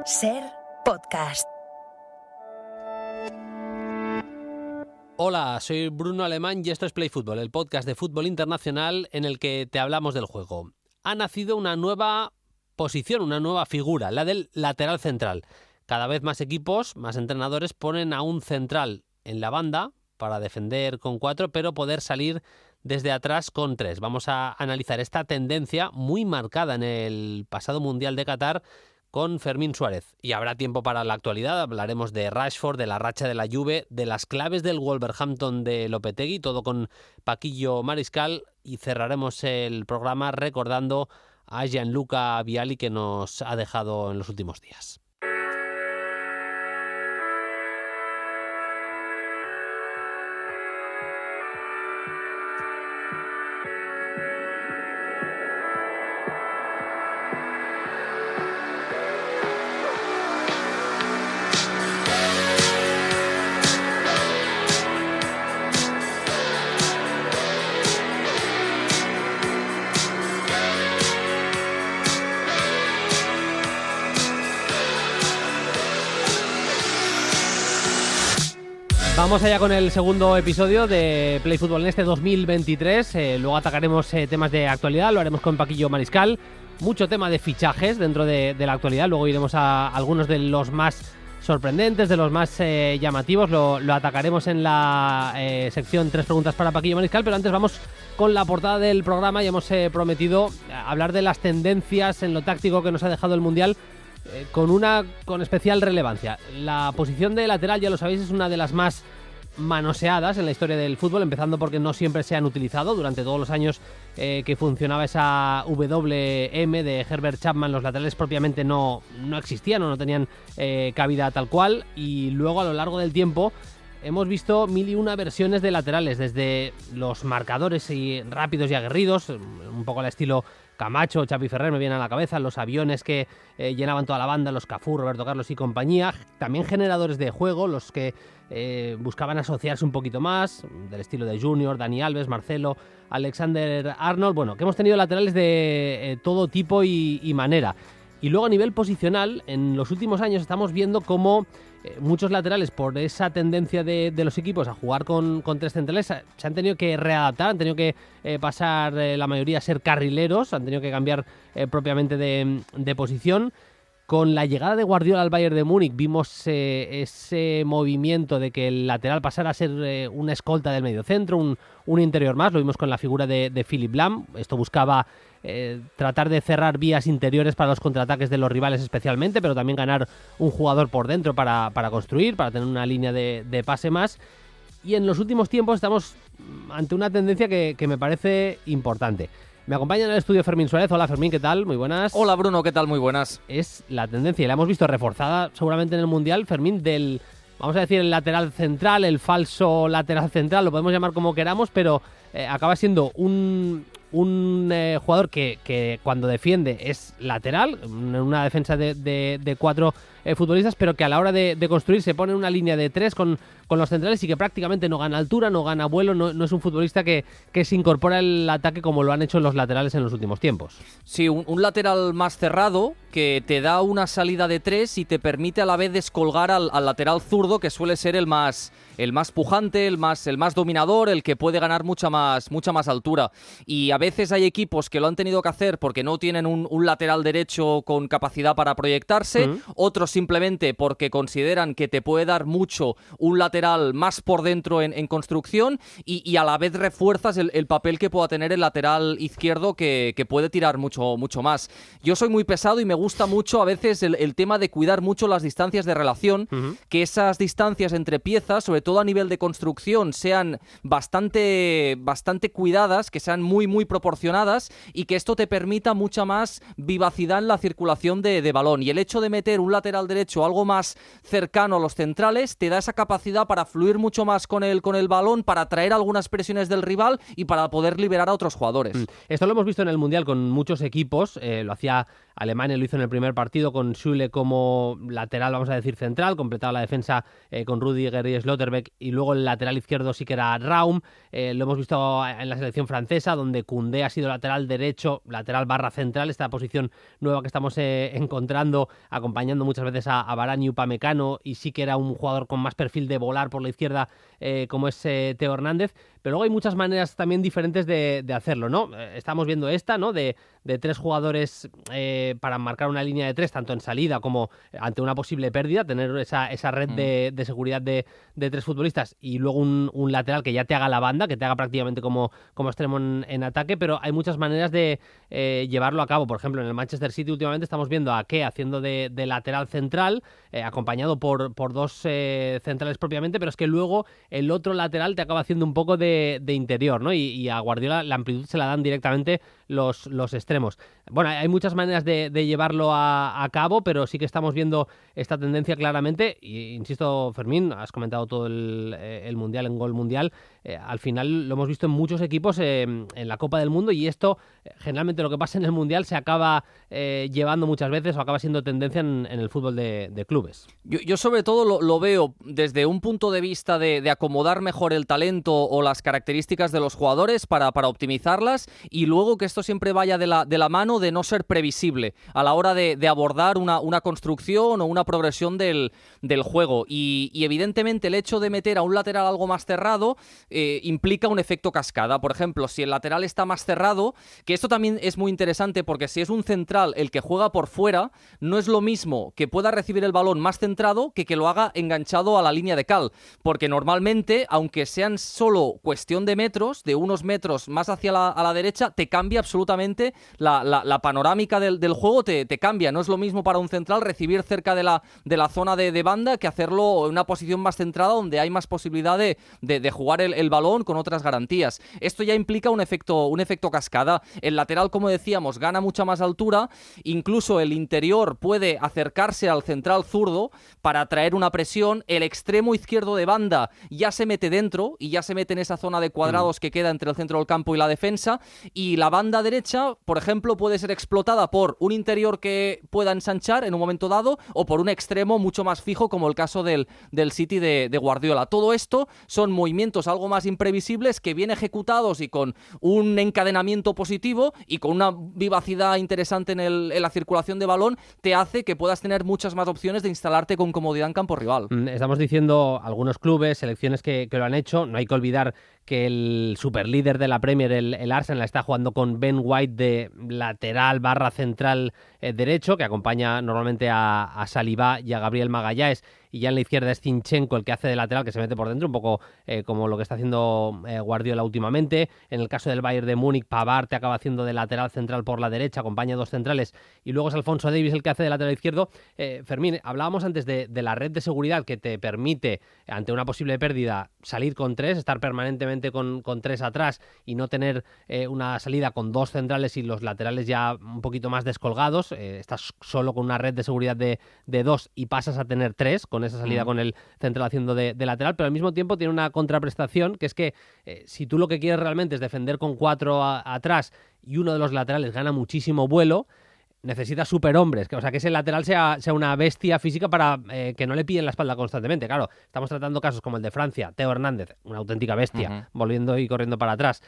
Ser podcast. Hola, soy Bruno Alemán y esto es Play Fútbol, el podcast de fútbol internacional en el que te hablamos del juego. Ha nacido una nueva posición, una nueva figura, la del lateral central. Cada vez más equipos, más entrenadores ponen a un central en la banda para defender con 4, pero poder salir desde atrás con 3. Vamos a analizar esta tendencia muy marcada en el pasado Mundial de Qatar con Fermín Suárez. Y habrá tiempo para la actualidad, hablaremos de Rashford, de la racha de la Juve, de las claves del Wolverhampton de Lopetegui, todo con Paquillo Mariscal, y cerraremos el programa recordando a Gianluca Vialli, que nos ha dejado en los últimos días. Vamos allá con el segundo episodio de Play Fútbol en este 2023. Luego atacaremos temas de actualidad, lo haremos con Paquillo Mariscal. Mucho tema de fichajes dentro de la actualidad. Luego iremos a algunos de los más sorprendentes, de los más llamativos. Lo atacaremos en la sección 3 preguntas para Paquillo Mariscal. Pero antes vamos con la portada del programa. Ya hemos prometido hablar de las tendencias en lo táctico que nos ha dejado el Mundial. Con especial relevancia. La posición de lateral, ya lo sabéis, es una de las más manoseadas en la historia del fútbol, empezando porque no siempre se han utilizado. Durante todos los años que funcionaba esa WM de Herbert Chapman, los laterales propiamente no existían o no tenían cabida tal cual, y luego a lo largo del tiempo hemos visto 1001 versiones de laterales, desde los marcadores y rápidos y aguerridos, un poco al estilo Camacho, Xavi Ferrer me viene a la cabeza, los aviones que llenaban toda la banda, los Cafú, Roberto Carlos y compañía, también generadores de juego, los que buscaban asociarse un poquito más, del estilo de Junior, Dani Alves, Marcelo, Alexander Arnold, bueno, que hemos tenido laterales de todo tipo y manera. Y luego a nivel posicional, en los últimos años estamos viendo cómo muchos laterales, por esa tendencia de los equipos a jugar con 3 centrales, se han tenido que readaptar, han tenido que pasar la mayoría a ser carrileros, han tenido que cambiar propiamente de posición. Con la llegada de Guardiola al Bayern de Múnich vimos ese movimiento de que el lateral pasara a ser una escolta del mediocentro, un interior más. Lo vimos con la figura de Philipp Lahm. Esto buscaba tratar de cerrar vías interiores para los contraataques de los rivales especialmente, pero también ganar un jugador por dentro para construir, para tener una línea de pase más. Y en los últimos tiempos estamos ante una tendencia que me parece importante. Me acompaña en el estudio Fermín Suárez. Hola Fermín, ¿qué tal? Muy buenas. Hola Bruno, ¿qué tal? Muy buenas. Es la tendencia, y la hemos visto reforzada seguramente en el Mundial, Fermín, del, vamos a decir, el lateral central, el falso lateral central, lo podemos llamar como queramos, pero acaba siendo un jugador que cuando defiende es lateral, una defensa de 4 futbolistas, pero que a la hora de construir se pone en una línea de 3 con los centrales y que prácticamente no gana altura, no gana vuelo, no es un futbolista que se incorpora al ataque como lo han hecho los laterales en los últimos tiempos. Sí, un lateral más cerrado que te da una salida de 3 y te permite a la vez descolgar al lateral zurdo, que suele ser el más pujante, el más dominador, el que puede ganar mucha más altura. Y a veces hay equipos que lo han tenido que hacer porque no tienen un lateral derecho con capacidad para proyectarse, otros simplemente porque consideran que te puede dar mucho un lateral más por dentro en construcción, y a la vez refuerzas el papel que pueda tener el lateral izquierdo, que puede tirar mucho más. Yo soy muy pesado y me gusta mucho a veces el tema de cuidar mucho las distancias de relación, que esas distancias entre piezas, sobre todo a nivel de construcción, sean bastante cuidadas, que sean muy proporcionadas, y que esto te permita mucha más vivacidad en la circulación de balón. Y el hecho de meter un lateral derecho algo más cercano a los centrales te da esa capacidad para fluir mucho más con el balón, para atraer algunas presiones del rival y para poder liberar a otros jugadores. Esto lo hemos visto en el Mundial con muchos equipos, lo hacía Alemania lo hizo en el primer partido con Süle como lateral, vamos a decir central, completaba la defensa con Rüdiger y Schlotterbeck, y luego el lateral izquierdo sí que era Raum. Lo hemos visto en la selección francesa, donde Koundé ha sido lateral derecho, lateral barra central, esta posición nueva que estamos encontrando, acompañando muchas veces a Varane y Upamecano, y sí que era un jugador con más perfil de volar por la izquierda, como es Theo Hernández. Pero luego hay muchas maneras también diferentes de hacerlo, ¿no? Estamos viendo esta, ¿no? De 3 jugadores para marcar una línea de 3, tanto en salida como ante una posible pérdida, tener esa red de seguridad de 3 futbolistas, y luego un lateral que ya te haga la banda, que te haga prácticamente como extremo en ataque. Pero hay muchas maneras de llevarlo a cabo. Por ejemplo, en el Manchester City últimamente estamos viendo a Ake haciendo de lateral central, acompañado por 2 centrales propiamente, pero es que luego el otro lateral te acaba haciendo un poco de interior, ¿no? Y a Guardiola la amplitud se la dan directamente los extremos. Bueno, hay muchas maneras de llevarlo a cabo, pero sí que estamos viendo esta tendencia claramente. Y insisto, Fermín, has comentado todo el Mundial en Gol Mundial. Al final lo hemos visto en muchos equipos en la Copa del Mundo, y esto, generalmente lo que pasa en el Mundial se acaba llevando muchas veces, o acaba siendo tendencia en el fútbol de clubes. Yo sobre todo lo veo desde un punto de vista de acomodar mejor el talento o las características de los jugadores para optimizarlas, y luego que esto siempre vaya de la mano de no ser previsible a la hora de abordar una construcción o una progresión del juego. Y evidentemente el hecho de meter a un lateral algo más cerrado implica un efecto cascada. Por ejemplo, si el lateral está más cerrado, que esto también es muy interesante, porque si es un central el que juega por fuera, no es lo mismo que pueda recibir el balón más centrado que lo haga enganchado a la línea de cal, porque normalmente, aunque sean solo cuestión de metros, de unos metros más hacia a la derecha, te cambia absolutamente la panorámica del juego, te cambia. No es lo mismo para un central recibir cerca de la zona de banda que hacerlo en una posición más centrada, donde hay más posibilidad de jugar el balón con otras garantías. Esto ya implica un efecto cascada. El lateral, como decíamos, gana mucha más altura, incluso el interior puede acercarse al central zurdo para traer una presión, el extremo izquierdo de banda ya se mete dentro y ya se mete en esa zona de cuadrados que queda entre el centro del campo y la defensa, y la banda derecha, por ejemplo, puede ser explotada por un interior que pueda ensanchar en un momento dado, o por un extremo mucho más fijo, como el caso del City de Guardiola. Todo esto son movimientos algo más imprevisibles que, bien ejecutados y con un encadenamiento positivo y con una vivacidad interesante en la circulación de balón, te hace que puedas tener muchas más opciones de instalarte con comodidad en campo rival. Estamos diciendo algunos clubes, selecciones que lo han hecho. No hay que olvidar que el superlíder de la Premier, el Arsenal, está jugando con Ben White de lateral barra central derecho, que acompaña normalmente a Saliba y a Gabriel Magalhães, y ya en la izquierda es Zinchenko el que hace de lateral, que se mete por dentro, un poco como lo que está haciendo Guardiola últimamente. En el caso del Bayern de Múnich, Pavard te acaba haciendo de lateral central por la derecha, acompaña a 2 centrales, y luego es Alphonso Davies el que hace de lateral izquierdo. Fermín, hablábamos antes de la red de seguridad que te permite, ante una posible pérdida, salir con 3, estar permanentemente con 3 atrás, y no tener una salida con 2 centrales y los laterales ya un poquito más descolgados. Estás solo con una red de seguridad de 2 y pasas a tener 3 con esa salida con el central haciendo de lateral, pero al mismo tiempo tiene una contraprestación, que es que si tú lo que quieres realmente es defender con 4 atrás y uno de los laterales gana muchísimo vuelo, necesita superhombres, o sea, que ese lateral sea una bestia física para que no le pillen la espalda constantemente. Claro, estamos tratando casos como el de Francia, Theo Hernández, una auténtica bestia, volviendo y corriendo para atrás,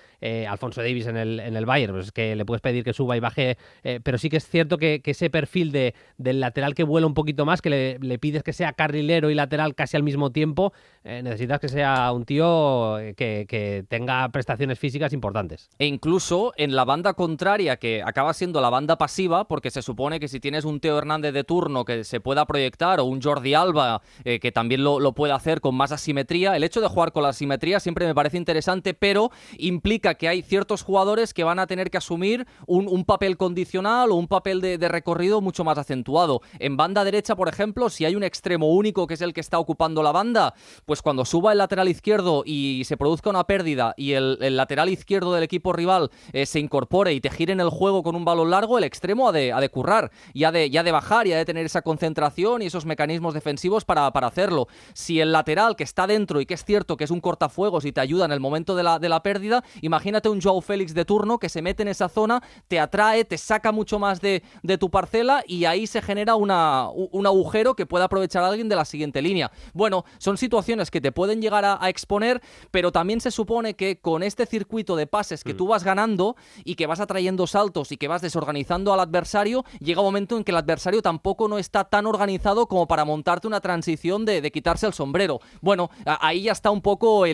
Alphonso Davies en el Bayern, pues es que le puedes pedir que suba y baje, pero sí que es cierto que ese perfil del lateral que vuela un poquito más, que le pides que sea carrilero y lateral casi al mismo tiempo, necesitas que sea un tío que tenga prestaciones físicas importantes. E incluso en la banda contraria, que acaba siendo la banda pasiva, porque se supone que si tienes un Theo Hernández de turno que se pueda proyectar, o un Jordi Alba que también lo puede hacer con más asimetría, el hecho de jugar con la asimetría siempre me parece interesante, pero implica que hay ciertos jugadores que van a tener que asumir un papel condicional o un papel de recorrido mucho más acentuado. En banda derecha, por ejemplo, si hay un extremo único que es el que está ocupando la banda, pues cuando suba el lateral izquierdo y se produzca una pérdida y el lateral izquierdo del equipo rival se incorpore y te gire en el juego con un balón largo, el extremo ha de de currar y ha de bajar y ha de tener esa concentración y esos mecanismos defensivos para hacerlo. Si el lateral que está dentro y que es cierto que es un cortafuegos y te ayuda en el momento de la pérdida, imagínate un Joao Félix de turno que se mete en esa zona, te atrae, te saca mucho más de tu parcela y ahí se genera un agujero que puede aprovechar a alguien de la siguiente línea. Bueno, son situaciones que te pueden llegar a exponer, pero también se supone que con este circuito de pases que tú vas ganando y que vas atrayendo saltos y que vas desorganizando al adversario, llega un momento en que el adversario tampoco no está tan organizado como para montarte una transición de quitarse el sombrero. Bueno, ahí ya está un poco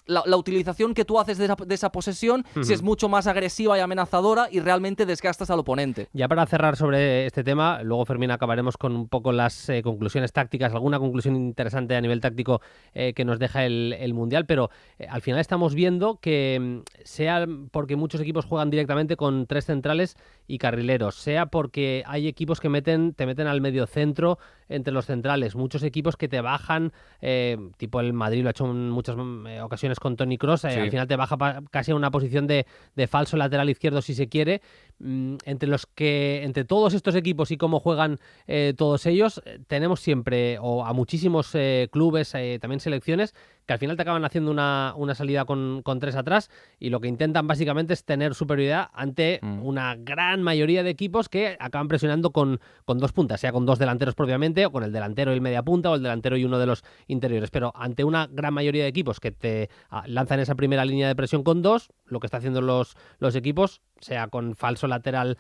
la utilización que tú haces de esa posesión, si es mucho más agresiva y amenazadora y realmente desgastas al oponente. Ya para cerrar sobre este tema, luego Fermín acabaremos con un poco las conclusiones tácticas, alguna conclusión interesante a nivel táctico que nos deja el Mundial, pero al final estamos viendo que sea porque muchos equipos juegan directamente con 3 centrales y carrileros, sea porque hay equipos que te meten al medio centro entre los centrales, muchos equipos que te bajan, tipo el Madrid lo ha hecho en muchas ocasiones con Toni Kroos, sí. Al final te baja casi a una posición de falso lateral izquierdo si se quiere. Entre todos estos equipos y cómo juegan todos ellos, tenemos siempre, o a muchísimos clubes, también selecciones, que al final te acaban haciendo una salida con 3 atrás y lo que intentan básicamente es tener superioridad ante una gran mayoría de equipos que acaban presionando con 2 puntas, sea con 2 delanteros propiamente o con el delantero y el media punta o el delantero y uno de los interiores, pero ante una gran mayoría de equipos que te lanzan esa primera línea de presión con 2, lo que están haciendo los equipos, sea con falso lateral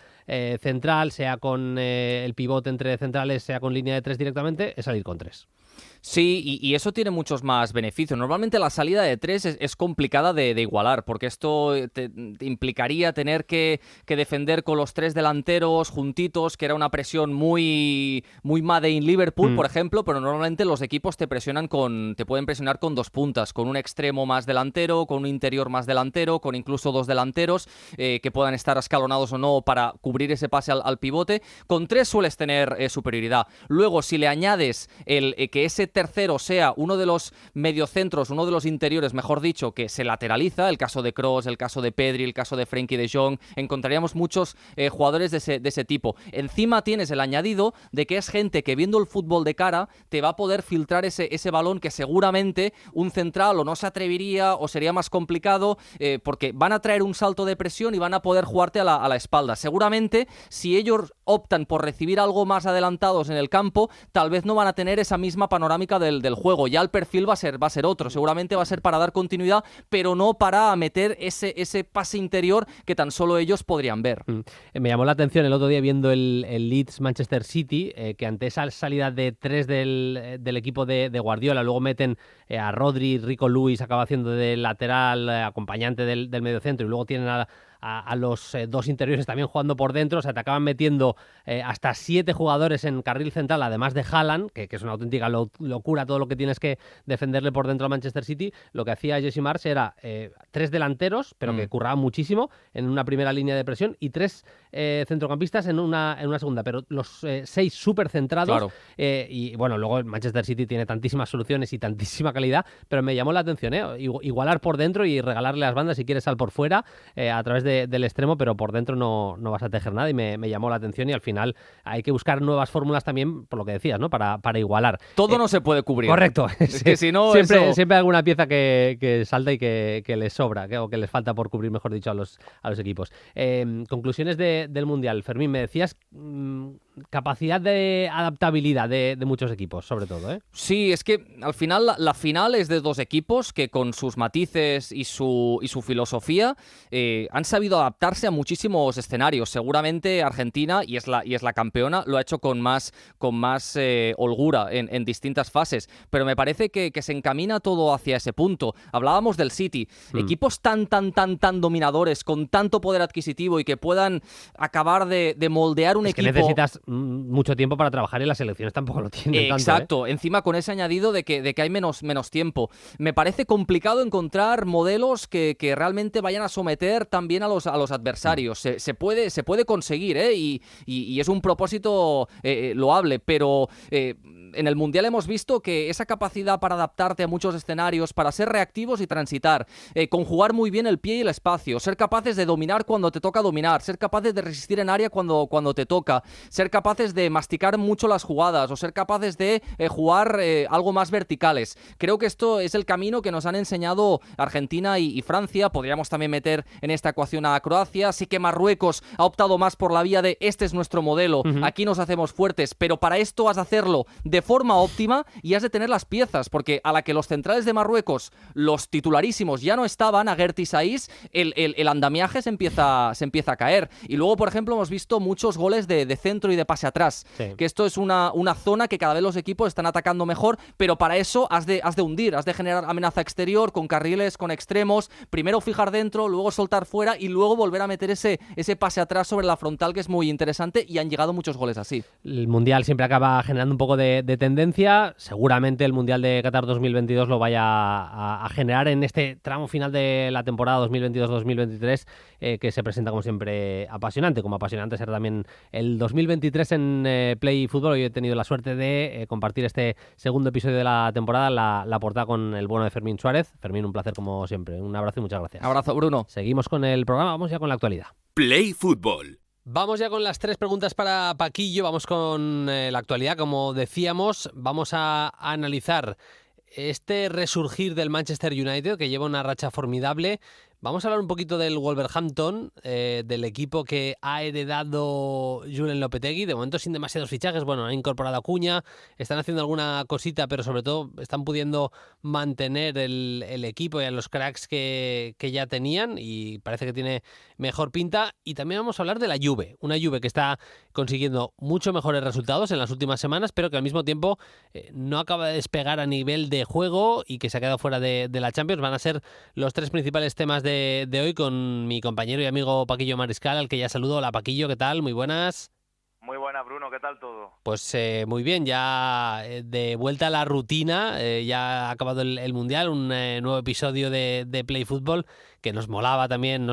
central, sea con el pivote entre centrales, sea con línea de 3 directamente, es salir con 3. Sí, y eso tiene muchos más beneficios. Normalmente la salida de 3 es complicada de igualar, porque esto te implicaría tener que defender con los 3 delanteros juntitos, que era una presión muy made in Liverpool, por ejemplo, pero normalmente los equipos te pueden presionar con 2 puntas, con un extremo más delantero, con un interior más delantero, con incluso 2 delanteros que puedan estar escalonados o no para cubrir ese pase al pivote. Con 3 sueles tener superioridad. Luego, si le añades que ese tercero sea uno de los mediocentros, uno de los interiores, mejor dicho, que se lateraliza, el caso de Kroos, el caso de Pedri, el caso de Frenkie de Jong, encontraríamos muchos jugadores de ese tipo. Encima tienes el añadido de que es gente que viendo el fútbol de cara te va a poder filtrar ese balón que seguramente un central o no se atrevería o sería más complicado porque van a traer un salto de presión y van a poder jugarte a la espalda. Seguramente si ellos optan por recibir algo más adelantados en el campo, tal vez no van a tener esa misma panorámica del juego. Ya el perfil va a ser otro. Seguramente va a ser para dar continuidad, pero no para meter ese pase interior que tan solo ellos podrían ver. Me llamó la atención el otro día viendo el Leeds Manchester City, que ante esa salida de 3 del equipo de Guardiola, luego meten a Rodri, Rico Lewis acaba haciendo de lateral acompañante del mediocentro y luego tienen a los 2 interiores también jugando por dentro, o sea, te acaban metiendo hasta 7 jugadores en carril central, además de Haaland, que es una auténtica locura todo lo que tienes que defenderle por dentro al Manchester City. Lo que hacía Jesse Marsch era 3 delanteros, pero que curraban muchísimo en una primera línea de presión y 3 centrocampistas en una segunda, pero los 6 súper centrados. Claro. Y bueno, luego el Manchester City tiene tantísimas soluciones y tantísima calidad, pero me llamó la atención, igualar por dentro y regalarle las bandas si quieres al por fuera a través del extremo, pero por dentro no vas a tejer nada y me llamó la atención y al final hay que buscar nuevas fórmulas también, por lo que decías, ¿no? Para igualar. Todo no se puede cubrir. Correcto. Es que si no, siempre hay alguna pieza que salta y que les sobra, o que les falta por cubrir, mejor dicho, a los equipos. Conclusiones del Mundial. Fermín, me decías capacidad de adaptabilidad de muchos equipos, sobre todo, ¿eh? Sí, es que al final la final es de 2 equipos que con sus matices y su filosofía han sabido adaptarse a muchísimos escenarios. Seguramente Argentina, y es la campeona, lo ha hecho con más holgura en distintas fases, pero me parece que se encamina todo hacia ese punto. Hablábamos del City, equipos tan dominadores, con tanto poder adquisitivo y que puedan acabar de moldear un equipo. Que necesitas mucho tiempo para trabajar y las selecciones tampoco lo tienen tanto. Exacto, encima con ese añadido de que hay menos tiempo. Me parece complicado encontrar modelos que realmente vayan a someter también a los adversarios. Se puede conseguir, y es un propósito loable, pero en el Mundial hemos visto que esa capacidad para adaptarte a muchos escenarios, para ser reactivos y transitar, conjugar muy bien el pie y el espacio, ser capaces de dominar cuando te toca dominar, ser capaces de resistir en área cuando te toca, ser capaces de masticar mucho las jugadas o ser capaces de jugar algo más verticales. Creo que esto es el camino que nos han enseñado Argentina y Francia. Podríamos también meter en esta ecuación a Croacia. Sí que Marruecos ha optado más por la vía de este es nuestro modelo, aquí nos hacemos fuertes, pero para esto has de hacerlo de forma óptima y has de tener las piezas, porque a la que los centrales de Marruecos, los titularísimos, ya no estaban, Aguert y Saiz, el andamiaje se empieza a caer. Y luego, por ejemplo, hemos visto muchos goles de centro y de pase atrás, que esto es una zona que cada vez los equipos están atacando mejor, pero para eso has de hundir, has de generar amenaza exterior, con carriles, con extremos, primero fijar dentro, luego soltar fuera y luego volver a meter ese pase atrás sobre la frontal, que es muy interesante, y han llegado muchos goles así. El Mundial siempre acaba generando un poco de tendencia. Seguramente el Mundial de Qatar 2022 lo vaya a generar en este tramo final de la temporada 2022-2023, que se presenta como siempre apasionante, como apasionante será también el 2023 en Play Fútbol. Hoy he tenido la suerte de compartir este segundo episodio de la temporada, la portada con el bueno de Fermín Suárez. Fermín, un placer como siempre. Un abrazo y muchas gracias. Abrazo, Bruno. Seguimos con el programa, vamos ya con la actualidad. Play Fútbol. Vamos ya con las 3 preguntas para Paquillo, vamos con la actualidad. Como decíamos, vamos a analizar este resurgir del Manchester United, que lleva una racha formidable. Vamos a hablar un poquito del Wolverhampton, del equipo que ha heredado Julen Lopetegui, de momento sin demasiados fichajes. Bueno, han incorporado a Acuña, están haciendo alguna cosita, pero sobre todo están pudiendo mantener el equipo y a los cracks que ya tenían, y parece que tiene mejor pinta. Y también vamos a hablar de la Juve, una Juve que está consiguiendo mucho mejores resultados en las últimas semanas, pero que al mismo tiempo no acaba de despegar a nivel de juego y que se ha quedado fuera de la Champions. Van a ser los 3 principales temas de hoy con mi compañero y amigo Paquillo Mariscal, al que ya saludo. Hola Paquillo, ¿qué tal? Muy buenas. Muy buenas, Bruno, ¿qué tal todo? Pues muy bien, ya de vuelta a la rutina, ya ha acabado el Mundial, un nuevo episodio de Play Fútbol que nos molaba también,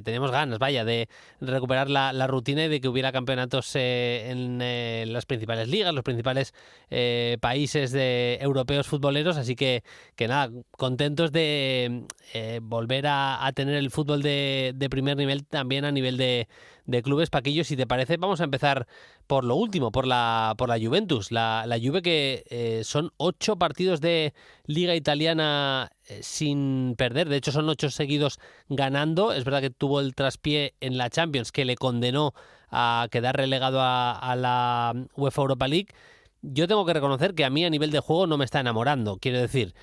teníamos ganas, vaya, de recuperar la rutina y de que hubiera campeonatos en las principales ligas, los principales países europeos futboleros, así que nada, contentos de volver a tener el fútbol de primer nivel también a nivel de clubes. Paquillo, si te parece, vamos a empezar por lo último, por la Juventus, la Juve, que son 8 partidos de Liga Italiana sin perder, de hecho son 8 seguidos ganando. Es verdad que tuvo el traspié en la Champions que le condenó a quedar relegado a la UEFA Europa League. Yo tengo que reconocer que a mí a nivel de juego no me está enamorando. Quiero decir,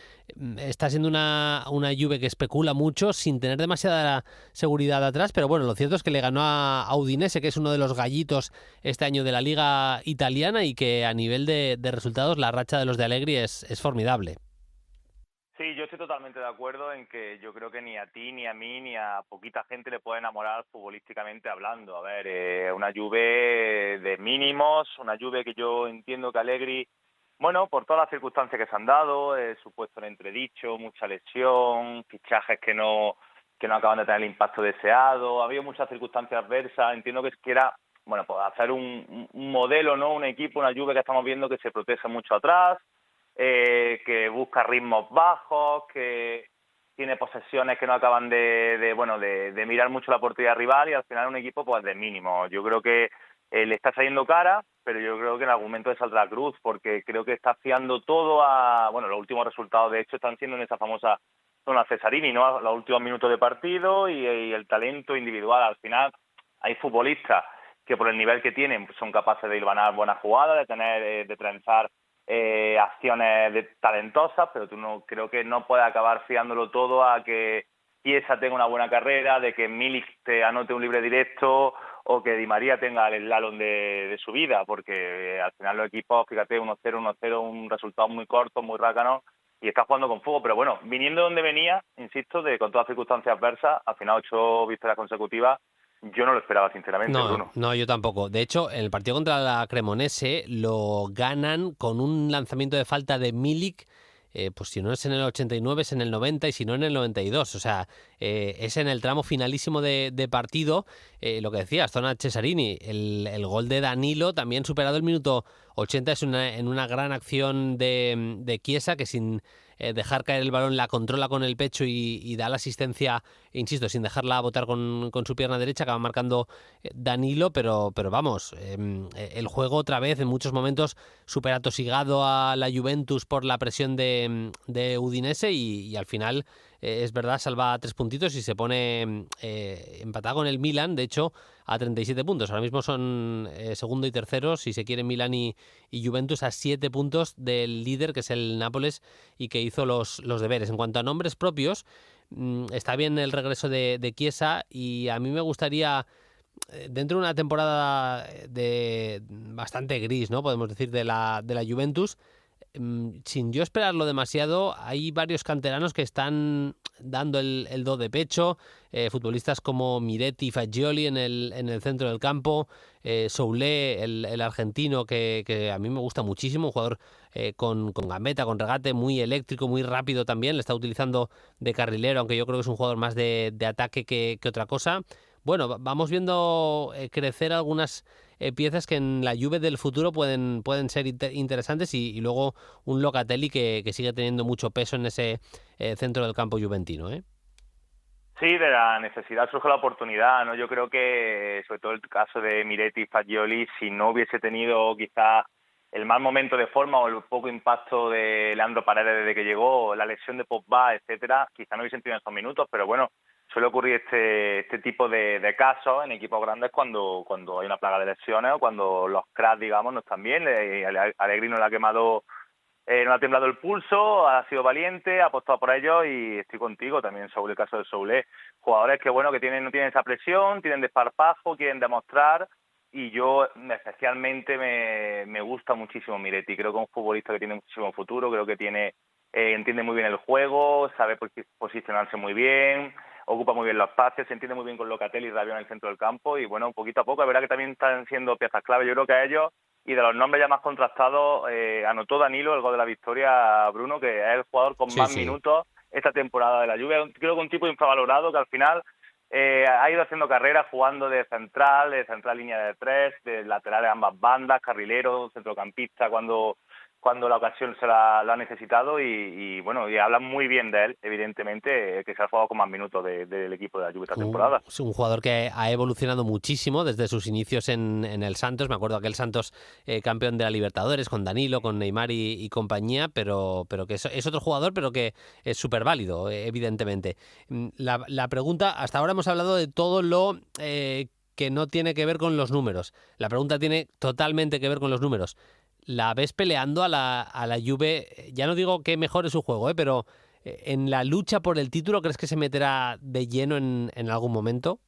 está siendo una Juve que especula mucho sin tener demasiada seguridad atrás, pero bueno, lo cierto es que le ganó a Udinese, que es uno de los gallitos este año de la Liga Italiana, y que a nivel de resultados la racha de los de Allegri es formidable. Sí, yo estoy totalmente de acuerdo en que yo creo que ni a ti, ni a mí, ni a poquita gente le puede enamorar futbolísticamente hablando. A ver, una Juve de mínimos, una Juve que yo entiendo que Allegri, bueno, por todas las circunstancias que se han dado, su puesto en entredicho, mucha lesión, fichajes que no acaban de tener el impacto deseado, ha habido muchas circunstancias adversas. Entiendo que era, bueno, pues hacer un modelo, ¿no? Un equipo, una Juve que estamos viendo que se protege mucho atrás, que busca ritmos bajos, que tiene posesiones que no acaban de mirar mucho la portería rival, y al final un equipo pues de mínimo. Yo creo que le está saliendo cara, pero yo creo que en algún momento le saldrá cruz, porque creo que está fiando todo a, bueno, los últimos resultados de hecho están siendo en esa famosa zona Cesarini, ¿no? Los últimos minutos de partido y el talento individual. Al final hay futbolistas que por el nivel que tienen son capaces de hilvanar buenas jugadas, de trenzar acciones talentosas, pero creo que no puedes acabar fiándolo todo a que Chiesa tenga una buena carrera, de que Milik te anote un libre directo o que Di María tenga el slalom de su vida, porque al final los equipos, fíjate, 1-0, un resultado muy corto, muy rácano, y está jugando con fuego. Pero bueno, viniendo de donde venía, insisto, con todas las circunstancias adversas, al final 8 victorias consecutivas, yo no lo esperaba, sinceramente, Bruno. No, yo tampoco. De hecho, en el partido contra la Cremonese lo ganan con un lanzamiento de falta de Milik pues si no es en el 89 es en el 90 y si no en el 92. O sea, es en el tramo finalísimo de partido. Lo que decías, zona Cesarini, el gol de Danilo también superado el minuto 80 es en una gran acción de Chiesa que sin dejar caer el balón la controla con el pecho y da la asistencia, insisto, sin dejarla botar con su pierna derecha, acaba marcando Danilo, pero vamos, el juego otra vez en muchos momentos súper atosigado a la Juventus por la presión de Udinese y al final es verdad, salva 3 puntitos y se pone empatado con el Milan, de hecho a 37 puntos. Ahora mismo son segundo y tercero, si se quiere, Milan y Juventus a 7 puntos del líder, que es el Nápoles, y que hizo los deberes. En cuanto a nombres propios, está bien el regreso de Chiesa y a mí me gustaría, dentro de una temporada de bastante gris, ¿no? Podemos decir, de la Juventus, sin yo esperarlo demasiado, hay varios canteranos que están dando el do de pecho, futbolistas como Miretti y Fagioli en el centro del campo, Soulé, el argentino, que a mí me gusta muchísimo, un jugador con gambeta, con regate, muy eléctrico, muy rápido también, le está utilizando de carrilero, aunque yo creo que es un jugador más de ataque que otra cosa. Bueno, vamos viendo crecer algunas piezas que en la Juve del futuro pueden ser interesantes y luego un Locatelli que sigue teniendo mucho peso en ese centro del campo juventino, ¿eh? Sí, de la necesidad surge la oportunidad, ¿no? Yo creo que, sobre todo el caso de Miretti y Fagioli, si no hubiese tenido quizá el mal momento de forma o el poco impacto de Leandro Paredes desde que llegó, la lesión de Pogba, etcétera, quizá no hubiesen tenido esos minutos, pero bueno, suele ocurrir este tipo de casos en equipos grandes cuando hay una plaga de lesiones o cuando los cracks, digamos, no están bien. Allegri no le ha quemado, no le ha temblado el pulso, ha sido valiente, ha apostado por ellos y estoy contigo también sobre el caso de Soulé. Jugadores que no tienen esa presión, tienen desparpajo, quieren demostrar, y yo especialmente me gusta muchísimo Miretti. Creo que es un futbolista que tiene muchísimo futuro, creo que entiende muy bien el juego, sabe posicionarse muy bien, ocupa muy bien los espacios, se entiende muy bien con Locatelli y Rabiot en el centro del campo y bueno, poquito a poco, es verdad que también están siendo piezas clave. Yo creo que a ellos, y de los nombres ya más contrastados, anotó Danilo el gol de la victoria, Bruno, que es el jugador con más minutos esta temporada de la Juve. Creo que un tipo infravalorado que al final ha ido haciendo carrera jugando de central línea de 3, de lateral de ambas bandas, carrilero, centrocampista cuando la ocasión se la ha necesitado y hablan muy bien de él, evidentemente, que se ha jugado con más minutos del equipo de la Juve esta temporada. Es un jugador que ha evolucionado muchísimo desde sus inicios en el Santos. Me acuerdo aquel Santos campeón de la Libertadores con Danilo, con Neymar y compañía, pero que es otro jugador, pero que es súper válido, evidentemente. La pregunta, hasta ahora hemos hablado de todo lo que no tiene que ver con los números. La pregunta tiene totalmente que ver con los números. ¿La ves peleando a la Juve? Ya no digo que mejore su juego, pero ¿en la lucha por el título crees que se meterá de lleno en algún momento?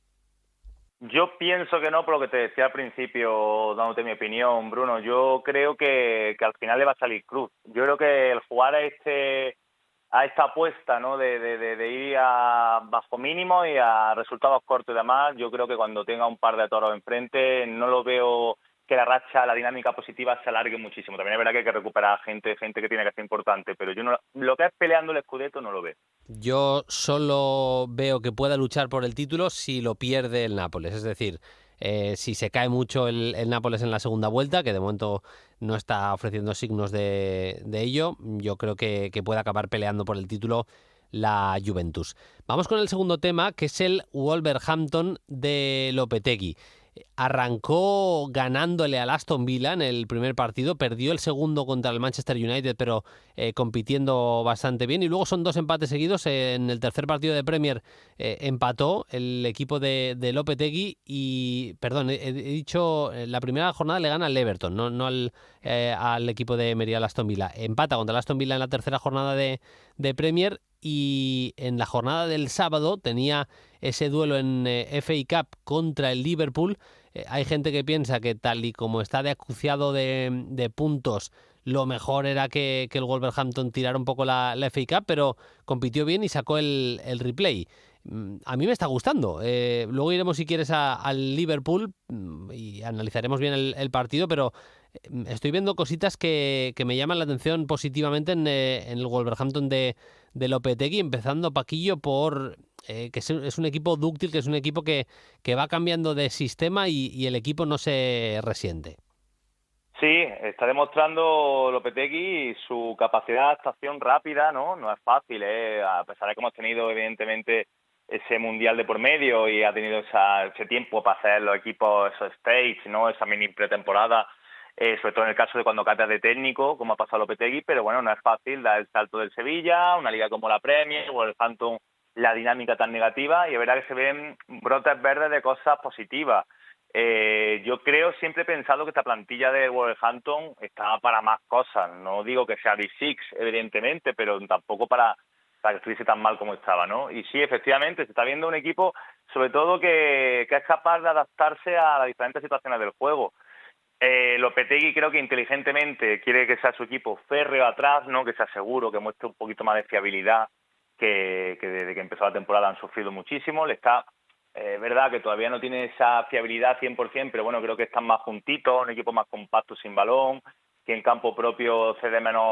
Yo pienso que no, por lo que te decía al principio, dándote mi opinión, Bruno. Yo creo que al final le va a salir cruz. Yo creo que el jugar a esta apuesta, ¿no? de ir a bajo mínimo y a resultados cortos y demás, yo creo que cuando tenga un par de toros enfrente no lo veo que la racha, la dinámica positiva se alargue muchísimo. También es verdad que hay que recuperar gente que tiene que ser importante, pero yo no, lo que es peleando el Scudetto no lo veo. Yo solo veo que pueda luchar por el título si lo pierde el Nápoles, es decir, si se cae mucho el Nápoles en la segunda vuelta, que de momento no está ofreciendo signos de ello, yo creo que puede acabar peleando por el título la Juventus. Vamos con el segundo tema, que es el Wolverhampton de Lopetegui. Arrancó ganándole al Aston Villa en el primer partido, perdió el segundo contra el Manchester United, pero compitiendo bastante bien, y luego son 2 empates seguidos. En el tercer partido de Premier empató el equipo de Lopetegui y, perdón, he dicho, la primera jornada le gana al Everton, no al equipo de Emery, al Aston Villa. Empata contra el Aston Villa en la tercera jornada de Premier, y en la jornada del sábado tenía ese duelo en FA Cup contra el Liverpool. Hay gente que piensa que tal y como está de acuciado de puntos, lo mejor era que el Wolverhampton tirara un poco la FA Cup, pero compitió bien y sacó el replay. A mí me está gustando. Luego iremos, si quieres, al Liverpool y analizaremos bien el partido, pero estoy viendo cositas que me llaman la atención positivamente en el Wolverhampton de Lopetegui, empezando, Paquillo, por que es un equipo dúctil, que es un equipo que va cambiando de sistema y el equipo no se resiente. Sí, está demostrando Lopetegui su capacidad de adaptación rápida, ¿no? No es fácil, a pesar de que hemos tenido, evidentemente, ese mundial de por medio y ha tenido ese tiempo para hacer los equipos, esos stage, ¿no? Esa mini pretemporada, sobre todo en el caso de cuando cambias de técnico, como ha pasado Lopetegui, pero bueno, no es fácil dar el salto del Sevilla, una liga como la Premier, o el Phantom, la dinámica tan negativa, y es verdad que se ven brotes verdes de cosas positivas. Yo siempre he pensado que esta plantilla de Wolverhampton estaba para más cosas. No digo que sea Big Six, evidentemente, pero tampoco para que estuviese tan mal como estaba, ¿no? Y sí, efectivamente, se está viendo un equipo, sobre todo, que es capaz de adaptarse a las diferentes situaciones del juego. Lopetegui creo que inteligentemente quiere que sea su equipo férreo atrás, ¿no? Que sea seguro, que muestre un poquito más de fiabilidad, que desde que empezó la temporada han sufrido muchísimo. Le está... verdad que todavía no tiene esa fiabilidad 100%, pero bueno, creo que están más juntitos, un equipo más compacto sin balón, que en campo propio